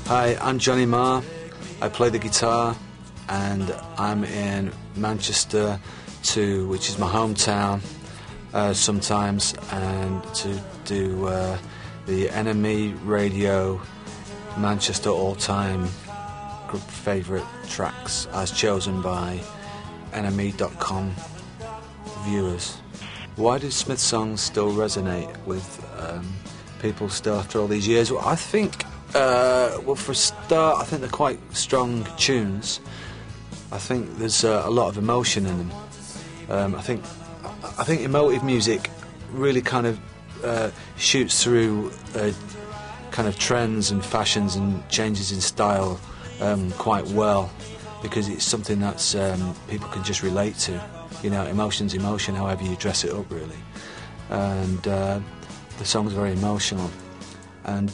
Hi, I'm Johnny Marr. I play the guitar, and I'm in Manchester too, which is my hometown, sometimes, and to do the NME Radio Manchester all-time group favourite tracks as chosen by NME.com viewers. Why do Smith songs still resonate with people still after all these years? Well, I think, well, for a start, I think they're quite strong tunes. I think there's a lot of emotion in them. I think emotive music really kind of shoots through kind of trends and fashions and changes in style quite well, because it's something that's people can just relate to. You know, emotion's emotion, however you dress it up, really. And the song's very emotional. And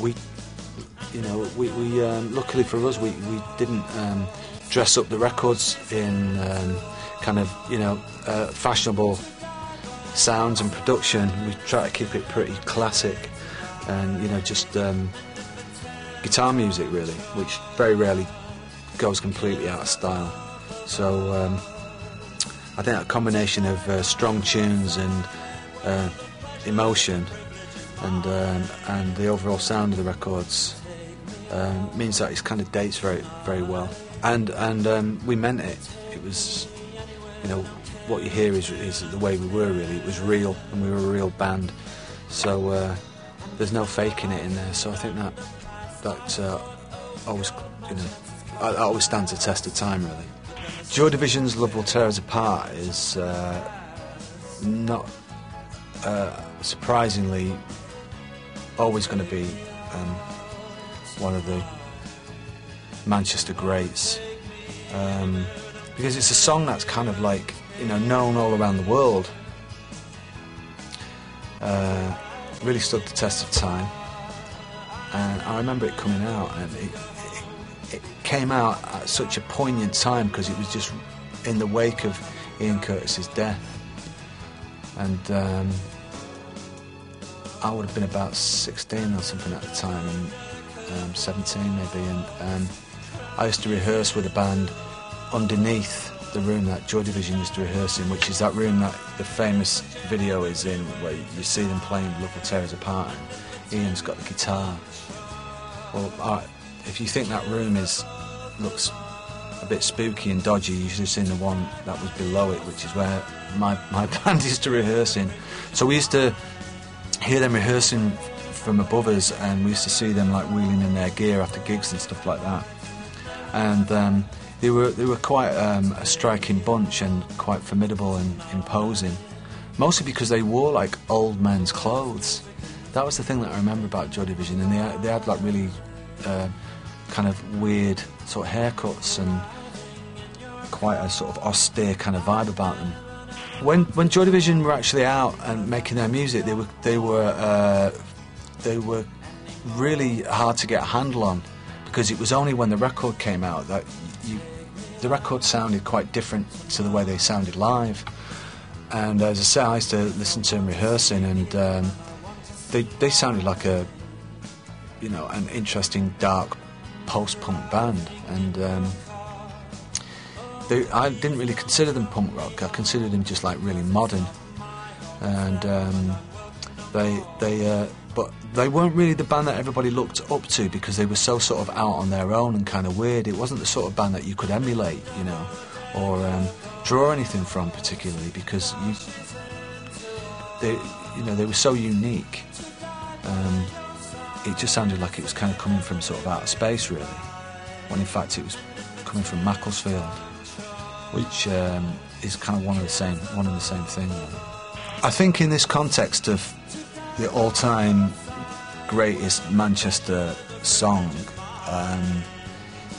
we luckily for us, we didn't dress up the records in kind of, fashionable sounds and production. We try to keep it pretty classic and, just guitar music, really, which very rarely goes completely out of style. So I think that combination of strong tunes and emotion and the overall sound of the records means that it kind of dates very, very well. And we meant it. It was, what you hear is the way we were, really. It was real, and we were a real band. So there's no faking it in there. So I think that always, always stands the test of time, really. Joy Division's Love Will Tear Us Apart is not surprisingly always going to be one of the Manchester greats, because it's a song that's kind of like, known all around the world. Really stood the test of time, and I remember it coming out, and it came out at such a poignant time because it was just in the wake of Ian Curtis's death, and I would have been about 16 or something at the time, and 17 maybe, and I used to rehearse with a band underneath the room that Joy Division used to rehearse in, which is that room that the famous video is in, where you see them playing Love Will Tear Us Apart, and Ian's got the guitar. Well, if you think that room looks a bit spooky and dodgy, you should have seen the one that was below it, which is where my band used to rehearse in. So we used to hear them rehearsing from above us, and we used to see them like wheeling in their gear after gigs and stuff like that. And they were quite a striking bunch and quite formidable and imposing, mostly because they wore like old men's clothes. That was the thing that I remember about Joy Division, and they had like really kind of weird sort of haircuts and quite a sort of austere kind of vibe about them. When Joy Division were actually out and making their music, they were really hard to get a handle on, because it was only when the record came out that the record sounded quite different to the way they sounded live. And as I say, I used to listen to them rehearsing, and they sounded like an interesting dark post-punk band, and I didn't really consider them punk rock. I considered them just like really modern, and but they weren't really the band that everybody looked up to, because they were so sort of out on their own and kind of weird. It wasn't the sort of band that you could emulate, or draw anything from particularly, because they were so unique. It just sounded like it was kind of coming from sort of outer space, really, when in fact it was coming from Macclesfield, which is kind of one and the same thing, really. I think in this context of the all-time greatest Manchester song,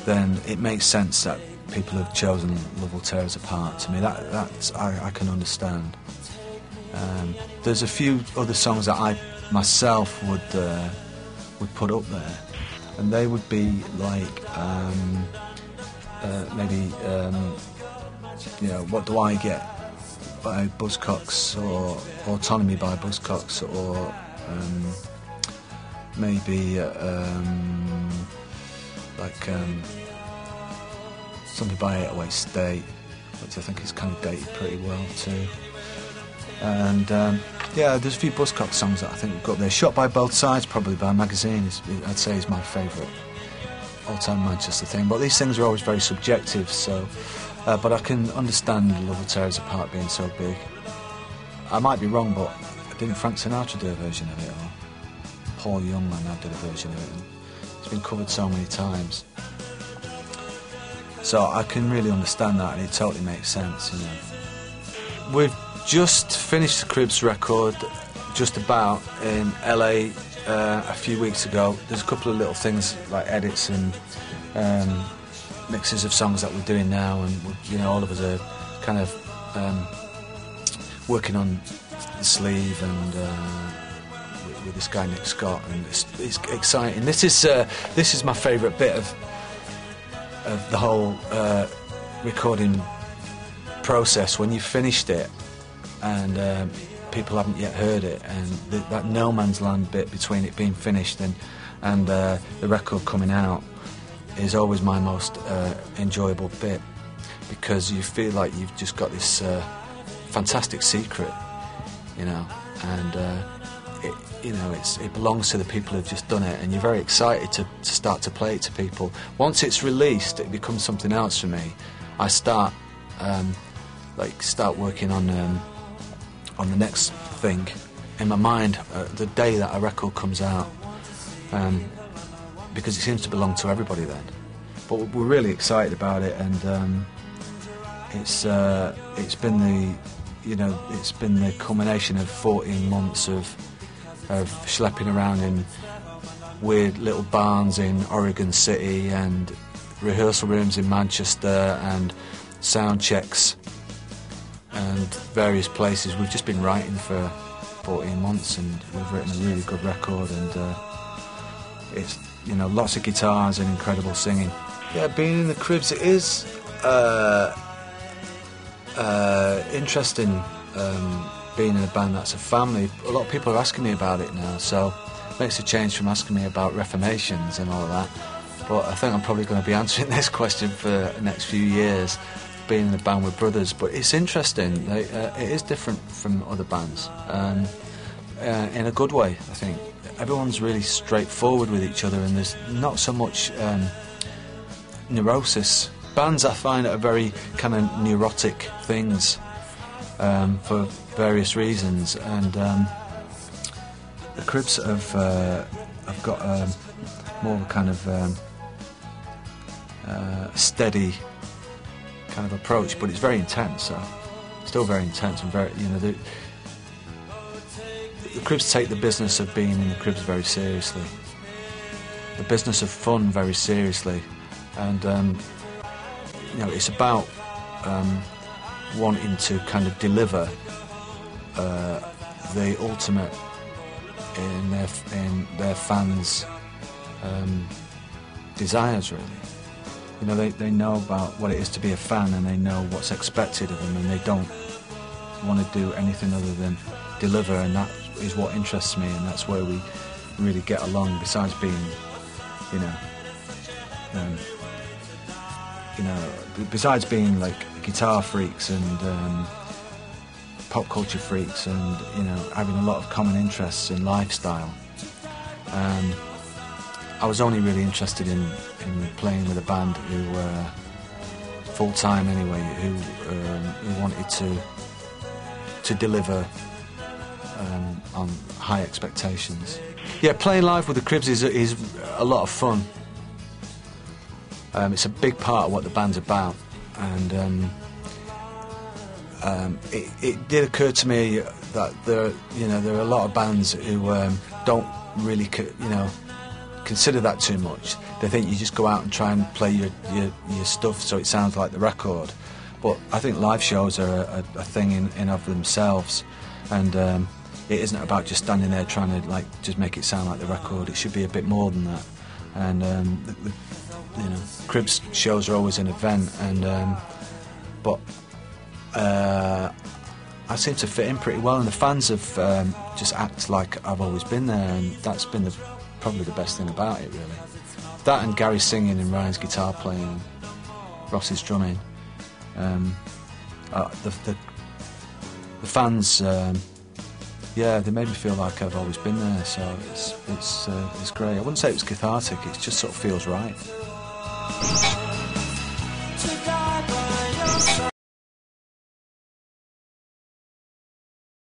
then it makes sense that people have chosen Love Will Tear Us Apart. To me, that's I can understand. There's a few other songs that I myself would put up there, and they would be like maybe What Do I Get by Buzzcocks, or Autonomy by Buzzcocks, or maybe like something by 808 State, which I think is kind of dated pretty well too. And yeah, there's a few Buzzcocks songs that I think we've got there. Shot by Both Sides, probably by Magazine, I'd say is my favourite all-time Manchester thing. But these things are always very subjective, so but I can understand Love Will Tear Us Apart being so big. I might be wrong, but didn't Frank Sinatra do a version of it, or Paul Young now did a version of it? And it's been covered so many times. So I can really understand that, and it totally makes sense, you know. We've just finished the Cribs record, just about, in LA a few weeks ago. There's a couple of little things like edits and mixes of songs that we're doing now, and you know, all of us are kind of working on the sleeve and with this guy Nick Scott, and it's exciting. This is my favourite bit of the whole recording process, when you've finished it and people haven't yet heard it, and that no man's land bit between it being finished and the record coming out is always my most enjoyable bit, because you feel like you've just got this fantastic secret, you know, and it belongs to the people who've just done it, and you're very excited to start to play it to people. Once it's released, it becomes something else for me. I start working on the next thing in my mind the day that a record comes out, because it seems to belong to everybody then. But we're really excited about it, and it's been the culmination of 14 months of schlepping around in weird little barns in Oregon City, and rehearsal rooms in Manchester, and sound checks and various places. We've just been writing for 14 months, and we've written a really good record, and it's, you know, lots of guitars and incredible singing. Yeah, being in the Cribs, it is interesting being in a band that's a family. A lot of people are asking me about it now, so it makes a change from asking me about reformations and all of that. But I think I'm probably going to be answering this question for the next few years, being in a band with brothers. But it's interesting. It is different from other bands, in a good way, I think. Everyone's really straightforward with each other, and there's not so much neurosis. Bands, I find, are very kind of neurotic things for various reasons, and the Cribs have got more of a kind of steady kind of approach, but it's very intense. So still very intense, and very, you know, the Cribs take the business of being in the Cribs very seriously, the business of fun very seriously, and you know, it's about wanting to kind of deliver the ultimate in their fans' desires, really. You know, they know about what it is to be a fan, and they know what's expected of them, and they don't want to do anything other than deliver, and that is what interests me, and that's where we really get along, besides being, besides being like guitar freaks and pop culture freaks, and, you know, having a lot of common interests in lifestyle. I was only really interested in playing with a band who were full-time anyway, who wanted to deliver on high expectations. Yeah, playing live with the Cribs is a lot of fun. It's a big part of what the band's about, and it did occur to me that there are a lot of bands who don't really consider that too much. They think you just go out and try and play your stuff so it sounds like the record. But I think live shows are a thing in of themselves, and it isn't about just standing there trying to just make it sound like the record. It should be a bit more than that. And Cribs shows are always an event, and but I seem to fit in pretty well, and the fans have just act like I've always been there, and that's been probably the best thing about it, really. that and Gary singing and Ryan's guitar playing, and Ross's drumming. The fans, yeah, they made me feel like I've always been there. So it's great. I wouldn't say it was cathartic. It just sort of feels right.